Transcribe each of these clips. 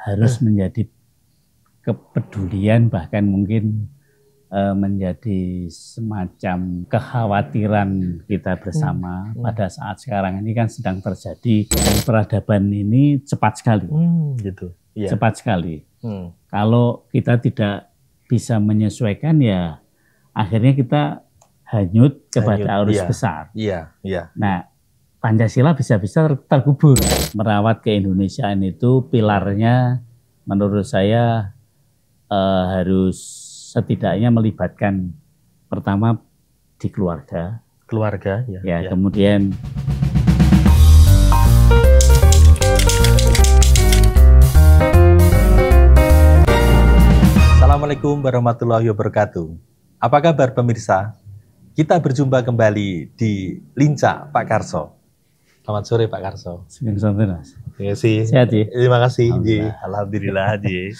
harus menjadi kepedulian, bahkan mungkin menjadi semacam kekhawatiran kita bersama pada saat sekarang ini kan sedang terjadi peradaban ini cepat sekali, gitu. Ya. Cepat sekali. Kalau kita tidak bisa menyesuaikan, ya akhirnya kita hanyut kepada arus besar. Iya, iya. Nah, Pancasila bisa-bisa terkubur. Merawat keindonesiaan itu pilarnya menurut saya harus setidaknya melibatkan pertama di keluarga. Keluarga, ya. Ya, kemudian Assalamualaikum warahmatullahi wabarakatuh. Apa kabar pemirsa? Kita berjumpa kembali di Linca Pak Karso. Selamat sore Pak Karso. Terima kasih. Terima kasih. Sehat, Ji? Terima kasih, Alhamdulillah. Alhamdulillah, Ji.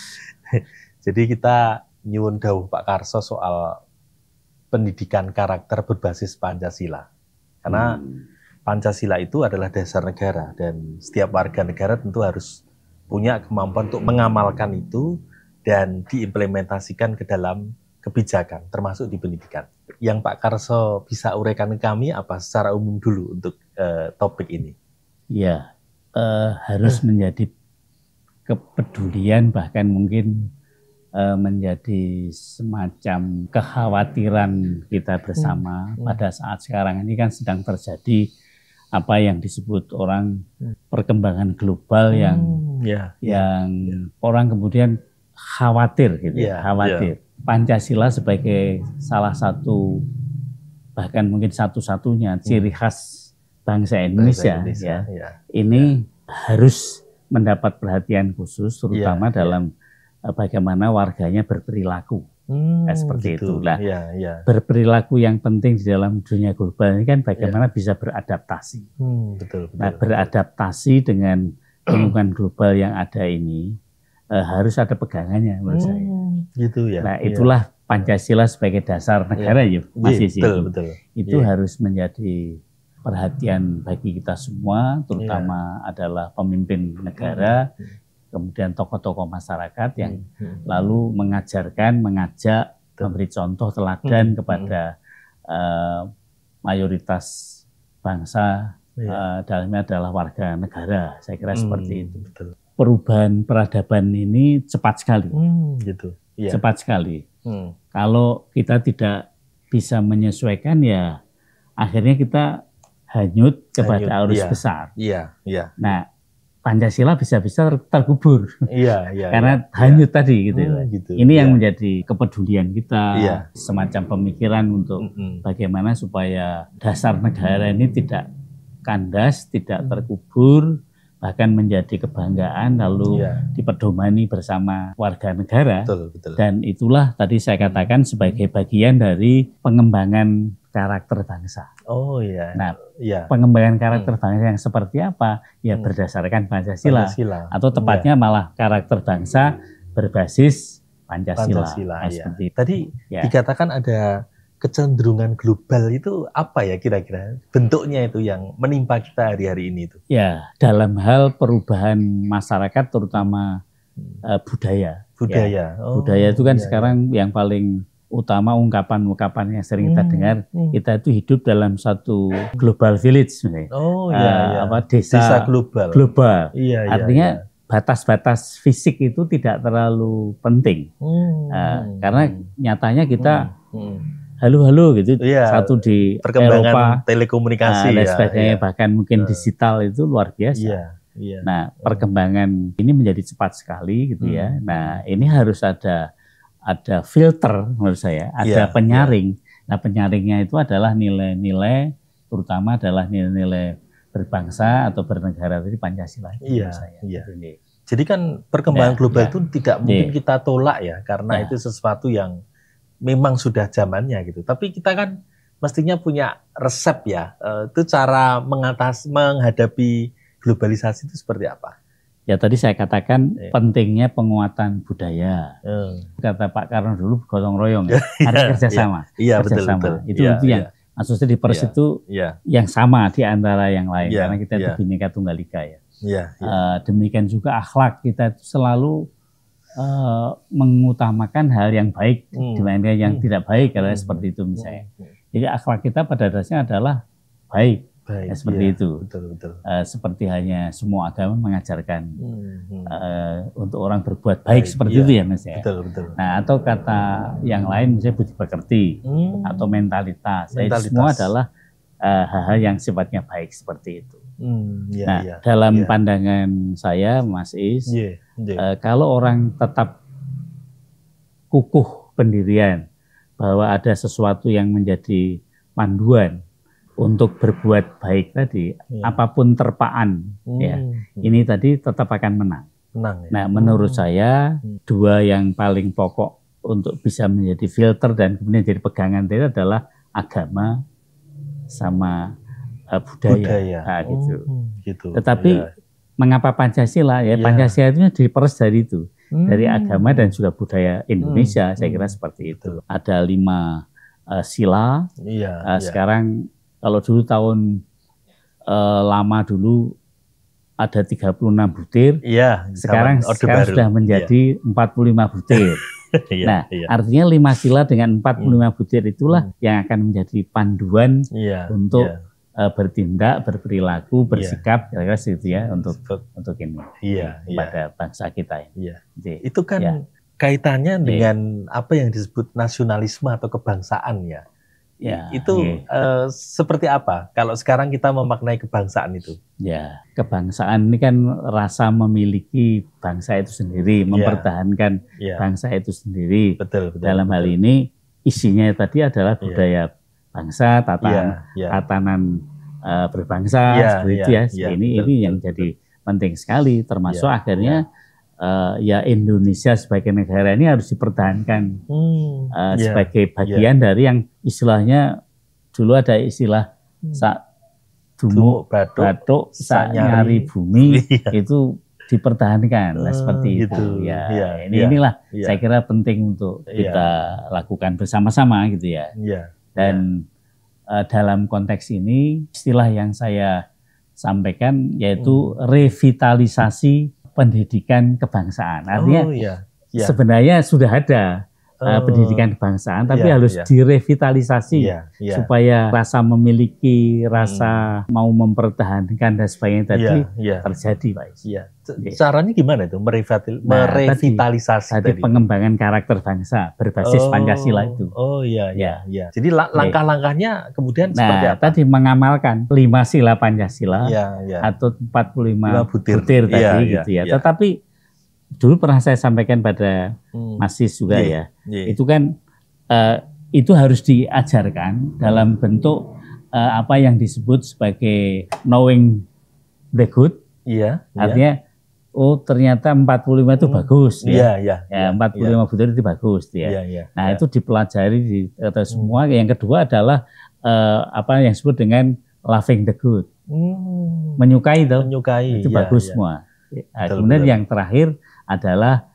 Jadi kita nyuwun dawuh Pak Karso soal pendidikan karakter berbasis Pancasila. Karena Pancasila itu adalah dasar negara dan setiap warga negara tentu harus punya kemampuan untuk mengamalkan itu dan diimplementasikan ke dalam kebijakan, termasuk di pendidikan. Yang Pak Karso bisa uraikan ke kami apa secara umum dulu untuk topik ini? Ya, harus menjadi kepedulian, bahkan mungkin menjadi semacam kekhawatiran kita bersama pada saat sekarang ini kan sedang terjadi apa yang disebut orang perkembangan global yang orang kemudian khawatir gitu, khawatir. Pancasila sebagai salah satu, bahkan mungkin satu-satunya ciri khas bangsa Indonesia, ini harus mendapat perhatian khusus, terutama dalam bagaimana warganya berperilaku. Seperti itu. Nah, berperilaku yang penting di dalam dunia global ini kan bagaimana bisa beradaptasi. Nah, beradaptasi dengan lingkungan global yang ada ini harus ada pegangannya menurut saya. Gitu ya. Nah, itulah Pancasila sebagai dasar negara ya, Mas Isi. Itu harus menjadi perhatian bagi kita semua, terutama adalah pemimpin negara, kemudian tokoh-tokoh masyarakat yang lalu mengajarkan, mengajak, memberi contoh teladan kepada mayoritas bangsa, dalamnya adalah warga negara. Saya kira seperti itu. Perubahan peradaban ini cepat sekali, cepat sekali. Kalau kita tidak bisa menyesuaikan, ya akhirnya kita hanyut kepada arus besar. Nah, Pancasila bisa-bisa terkubur karena hanyut tadi gitu. Ini yang menjadi kepedulian kita, semacam pemikiran untuk bagaimana supaya dasar negara ini tidak kandas, tidak terkubur, bahkan menjadi kebanggaan lalu dipedomani bersama warga negara. Dan itulah tadi saya katakan sebagai bagian dari pengembangan karakter bangsa. Nah, pengembangan karakter bangsa yang seperti apa? Ya berdasarkan Pancasila. Atau tepatnya malah karakter bangsa berbasis Pancasila. Tadi dikatakan ada kecenderungan global, itu apa ya kira-kira bentuknya itu yang menimpa kita hari-hari ini itu? Ya, dalam hal perubahan masyarakat terutama budaya. Budaya itu kan sekarang yang paling utama, ungkapan-ungkapan yang sering kita dengar, kita itu hidup dalam satu global village sebenarnya. Desa global. Artinya batas-batas fisik itu tidak terlalu penting. Karena nyatanya kita halo-halo gitu, satu di perkembangan Eropa, telekomunikasi dan sebagainya, bahkan mungkin digital itu luar biasa. Nah, perkembangan ini menjadi cepat sekali gitu ya. Nah, ini harus ada filter menurut saya, ada penyaring. Nah, penyaringnya itu adalah nilai-nilai, terutama adalah nilai-nilai berbangsa atau bernegara dari Pancasila. Jadi kan perkembangan global itu tidak mungkin kita tolak ya, karena itu sesuatu yang memang sudah zamannya gitu. Tapi kita kan mestinya punya resep ya, itu cara menghadapi globalisasi itu seperti apa? Ya tadi saya katakan pentingnya penguatan budaya. Kata Pak Karno dulu gotong royong ya, harus kerjasama. Betul. Itu yang maksudnya di Pers itu yang sama di antara yang lain, karena kita itu Bhinneka Tunggal Ika ya. Demikian juga akhlak kita itu selalu mengutamakan hal yang baik dibandingkan yang tidak baik, karena seperti itu misalnya. Jadi akhlak kita pada dasarnya adalah baik. Seperti itu. Betul. Seperti hanya semua agama mengajarkan untuk orang berbuat baik seperti itu ya Mas ya. Betul. Nah, atau kata yang lain misalnya budi pekerti atau mentalitas. Itu semua adalah hal-hal yang sifatnya baik seperti itu. Dalam pandangan saya Mas Is, kalau orang tetap kukuh pendirian bahwa ada sesuatu yang menjadi panduan untuk berbuat baik tadi, apapun terpaan, ini tadi tetap akan menang. Nah, menurut saya dua yang paling pokok untuk bisa menjadi filter dan kemudian jadi pegangan itu adalah agama sama budaya. Nah, gitu. Tetapi mengapa Pancasila? Pancasila itu diperes dari itu, dari agama dan juga budaya Indonesia. Saya kira seperti itu. Ada 5 sila. Sekarang kalau dulu tahun lama dulu ada 36 butir, sekarang sudah menjadi 45 butir. Artinya 5 sila dengan 45 butir itulah yang akan menjadi panduan untuk bertindak, berperilaku, bersikap, kira-kira seperti itu ya untuk ini pada bangsa kita. Itu kan kaitannya dengan apa yang disebut nasionalisme atau kebangsaan ya. Seperti apa kalau sekarang kita memaknai kebangsaan itu? Kebangsaan ini kan rasa memiliki bangsa itu sendiri, mempertahankan bangsa itu sendiri. Betul. Dalam hal ini isinya tadi adalah budaya bangsa, tatanan berbangsa, seperti itu ya. Ini yang jadi penting sekali, termasuk akhirnya Indonesia sebagai negara ini harus dipertahankan sebagai bagian dari yang istilahnya dulu ada istilah batuk sak nyari bumi itu dipertahankan seperti itu. Inilah saya kira penting untuk kita lakukan bersama-sama gitu ya. Dan dalam konteks ini istilah yang saya sampaikan yaitu revitalisasi pendidikan kebangsaan. Artinya sebenarnya sudah ada pendidikan kebangsaan, tapi harus direvitalisasi supaya rasa memiliki, rasa mau mempertahankan dan sebagainya tadi terjadi, Pak. Caranya gimana itu merevitalisasi tadi? Pengembangan karakter bangsa berbasis Pancasila itu. Jadi langkah-langkahnya kemudian seperti apa? Tadi mengamalkan 5 sila Pancasila atau 45 butir tadi gitu ya. Tetapi dulu pernah saya sampaikan pada Mas Sis juga itu kan itu harus diajarkan dalam bentuk apa yang disebut sebagai knowing the good. Artinya ternyata 45 itu bagus 45 butir itu bagus Nah, itu dipelajari di semua. Yang kedua adalah apa yang disebut dengan loving the good. Menyukai itu bagus semua. Kemudian yang terakhir adalah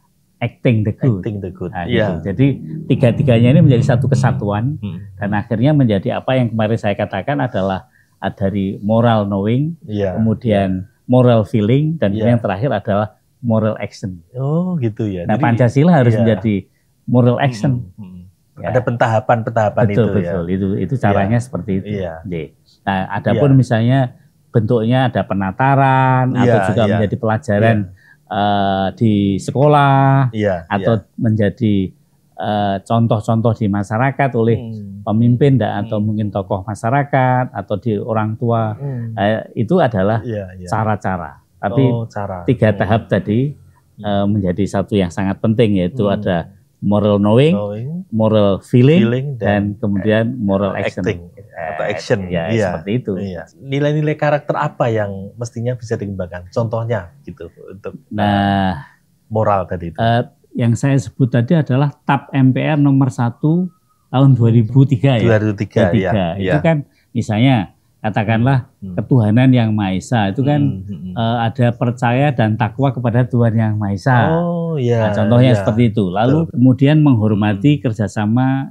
acting the good. Jadi tiga-tiganya ini menjadi satu kesatuan dan akhirnya menjadi apa yang kemarin saya katakan adalah dari moral knowing, kemudian moral feeling, dan yang terakhir adalah moral action. Gitu ya. Nah, Pancasila harus menjadi moral action. Ada pentahapan-pentahapan itu. Betul. Itu caranya seperti itu. Nah, adapun misalnya bentuknya ada penataran atau juga menjadi pelajaran di sekolah atau menjadi contoh-contoh di masyarakat oleh pemimpin atau mungkin tokoh masyarakat atau di orang tua, itu adalah cara-cara. Tapi 3 tahap tadi menjadi satu yang sangat penting, yaitu ada moral knowing, moral feeling dan kemudian moral action. Seperti itu. Nilai-nilai karakter apa yang mestinya bisa dikembangkan? Contohnya gitu untuk moral tadi itu. Yang saya sebut tadi adalah TAP MPR nomor 1 tahun 2003 ya. 2003 Itu kan misalnya katakanlah ketuhanan yang Maha Esa itu kan ada percaya dan takwa kepada Tuhan yang Maha Esa. Contohnya seperti itu. Lalu kemudian menghormati kerjasama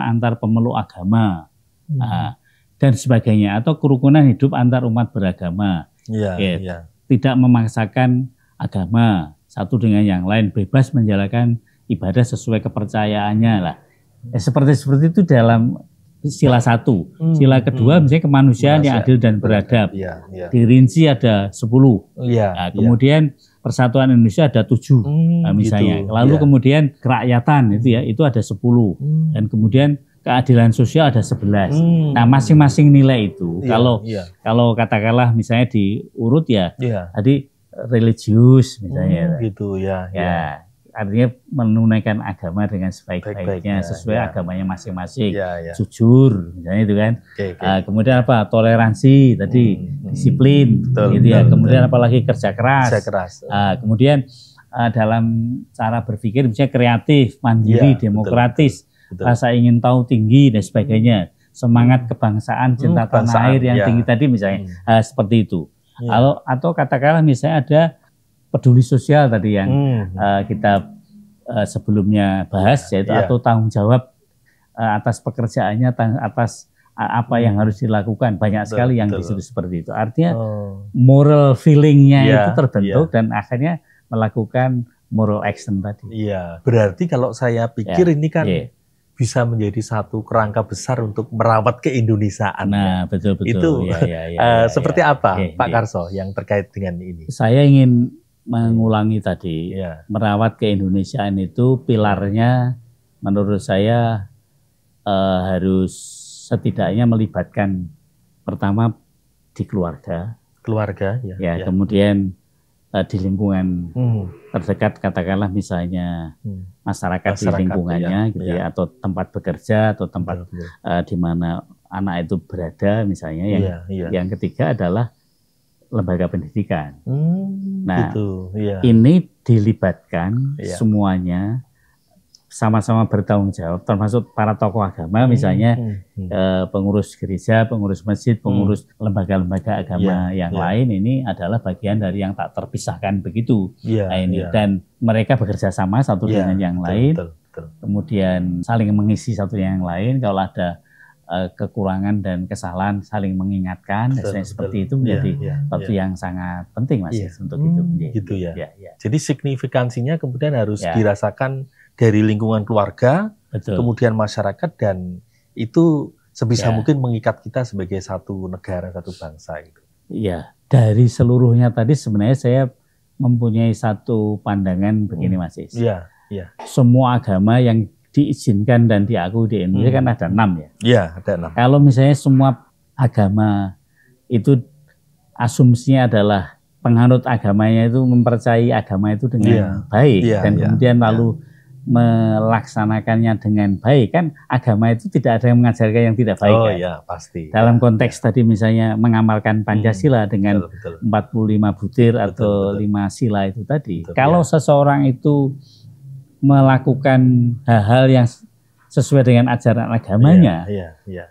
antar pemeluk agama dan sebagainya, atau kerukunan hidup antar umat beragama. tidak memaksakan agama satu dengan yang lain, bebas menjalankan ibadah sesuai kepercayaannya lah. Seperti itu dalam sila 1. Sila kedua misalnya kemanusiaan yang adil dan beradab. Dirinci ada 10. Nah, kemudian persatuan Indonesia ada 7 misalnya. Gitu. Lalu kemudian kerakyatan itu ya, itu ada 10. Dan kemudian keadilan sosial ada 11. Nah, masing-masing nilai itu kalau katakanlah misalnya diurut ya, tadi religius misalnya. Gitu ya. Artinya menunaikan agama dengan sebaik-baiknya sesuai agamanya masing-masing, jujur misalnya itu kan. Kemudian apa, toleransi tadi, disiplin, gitu ya. Kemudian apalagi kerja keras. Kemudian dalam cara berpikir misalnya kreatif, mandiri, demokratis, rasa ingin tahu tinggi dan sebagainya, semangat kebangsaan, cinta tanah air yang tinggi tadi misalnya, seperti itu. Atau katakanlah misalnya ada peduli sosial tadi yang kita sebelumnya bahas, yaitu atau tanggung jawab atas pekerjaannya, atas apa yang harus dilakukan. Banyak sekali yang disitu seperti itu. Artinya moral feeling-nya itu terbentuk dan akhirnya melakukan moral action tadi. Iya, berarti kalau saya pikir ini kan bisa menjadi satu kerangka besar untuk merawat keindonesiaan. Nah, betul-betul. Itu seperti apa, Pak Karso, yang terkait dengan ini? Saya ingin mengulangi tadi, merawat keindonesiaan itu pilarnya menurut saya harus setidaknya melibatkan pertama di keluarga, kemudian di lingkungan terdekat, katakanlah misalnya masyarakat di lingkungannya, gitu ya, atau tempat bekerja atau tempat di mana anak itu berada misalnya. Yang ketiga adalah lembaga pendidikan. Nah, ini dilibatkan semuanya, sama-sama bertanggung jawab, termasuk para tokoh agama misalnya, pengurus gereja, pengurus masjid, pengurus lembaga-lembaga agama yang lain, ini adalah bagian dari yang tak terpisahkan begitu. Dan mereka bekerja sama satu dengan yang lain, kemudian saling mengisi satu yang lain. Kalau ada kekurangan dan kesalahan saling mengingatkan, seperti itu menjadi sesuatu yang sangat penting Mas untuk itu. Gitu ya. Jadi signifikansinya kemudian harus dirasakan dari lingkungan keluarga, kemudian masyarakat, dan itu sebisa mungkin mengikat kita sebagai satu negara, satu bangsa. Gitu. Iya, dari seluruhnya tadi sebenarnya saya mempunyai satu pandangan begini Mas. Semua agama yang diizinkan dan diakui di Indonesia kan ada 6 ya. Iya, ada 6. Kalau misalnya semua agama itu asumsinya adalah penganut agamanya itu mempercayai agama itu dengan baik dan kemudian lalu melaksanakannya dengan baik, kan agama itu tidak ada yang mengajarkan yang tidak baik. Pasti. Dalam konteks tadi misalnya mengamalkan Pancasila dengan 45 butir atau 5 sila itu tadi. Kalau seseorang itu melakukan hal-hal yang sesuai dengan ajaran agamanya,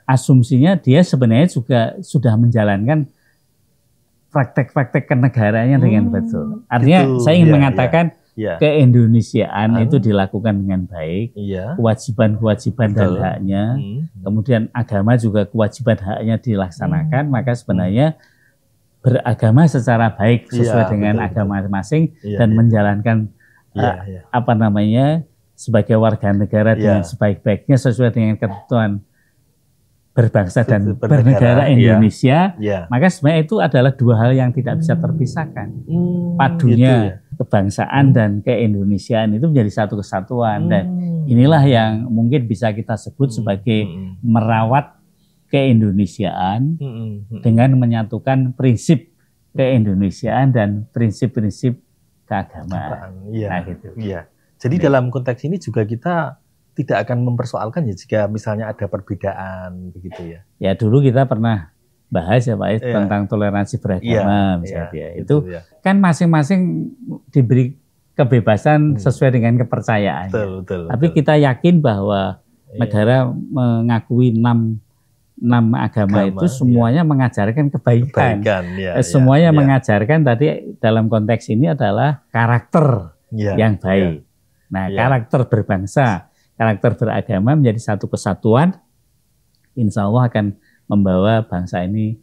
asumsinya dia sebenarnya juga sudah menjalankan praktek-praktek kenegaraannya dengan betul. Artinya saya ingin mengatakan keindonesiaan itu dilakukan dengan baik, kewajiban-kewajiban dan haknya, kemudian agama juga kewajiban haknya dilaksanakan, maka sebenarnya beragama secara baik sesuai dengan agama masing dan menjalankan sebagai warga negara dengan sebaik-baiknya sesuai dengan ketentuan berbangsa dan bernegara Indonesia, maka sebenarnya itu adalah dua hal yang tidak bisa terpisahkan. Padunya kebangsaan dan keindonesiaan itu menjadi satu kesatuan, dan inilah yang mungkin bisa kita sebut sebagai merawat keindonesiaan dengan menyatukan prinsip keindonesiaan dan prinsip-prinsip keagamaan. Jadi dalam konteks ini juga kita tidak akan mempersoalkan jika misalnya ada perbedaan begitu ya. Ya, dulu kita pernah bahas ya Pak tentang toleransi beragama misalnya. Itu kan masing-masing diberi kebebasan sesuai dengan kepercayaan. Tapi kita yakin bahwa negara mengakui 6 agama itu semuanya mengajarkan kebaikan. Semuanya mengajarkan tadi dalam konteks ini adalah karakter yang baik. Nah, karakter berbangsa, karakter beragama menjadi satu kesatuan, insya Allah akan membawa bangsa ini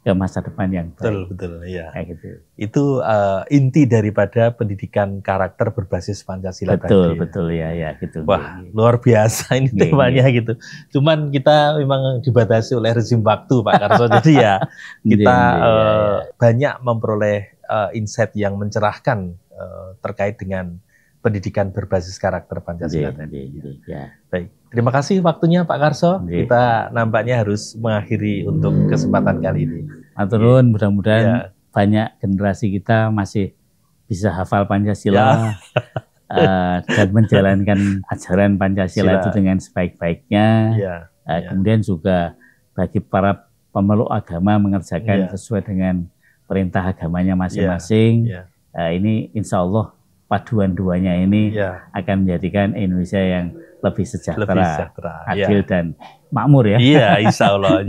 ke masa depan yang baik. Betul, ya. Kayak gitu. Itu inti daripada pendidikan karakter berbasis Pancasila betul, tadi. Betul, ya gitu. Wah, luar biasa ini temanya gitu. Cuman kita memang dibatasi oleh rezim waktu, Pak Karso. Jadi ya kita banyak memperoleh insight yang mencerahkan terkait dengan pendidikan berbasis karakter Pancasila tadi. Ya. Baik, terima kasih waktunya Pak Karso. Kita nampaknya harus mengakhiri untuk kesempatan kali ini. Maturun, mudah-mudahan banyak generasi kita masih bisa hafal Pancasila dan menjalankan ajaran Pancasila itu dengan sebaik-baiknya. Kemudian juga bagi para pemeluk agama mengerjakan sesuai dengan perintah agamanya masing-masing. Ini insya Allah paduan duanya ini akan menjadikan Indonesia yang lebih sejahtera, adil dan makmur ya. Iya, insya Allah.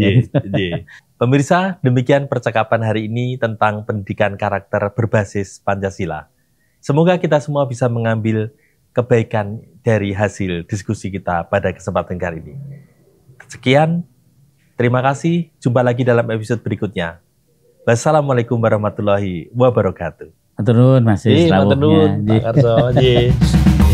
Pemirsa, demikian percakapan hari ini tentang pendidikan karakter berbasis Pancasila. Semoga kita semua bisa mengambil kebaikan dari hasil diskusi kita pada kesempatan kali ini. Sekian, terima kasih. Jumpa lagi dalam episode berikutnya. Wassalamualaikum warahmatullahi wabarakatuh. Matur nuwun Mas. Matur nuwun Pak Karso.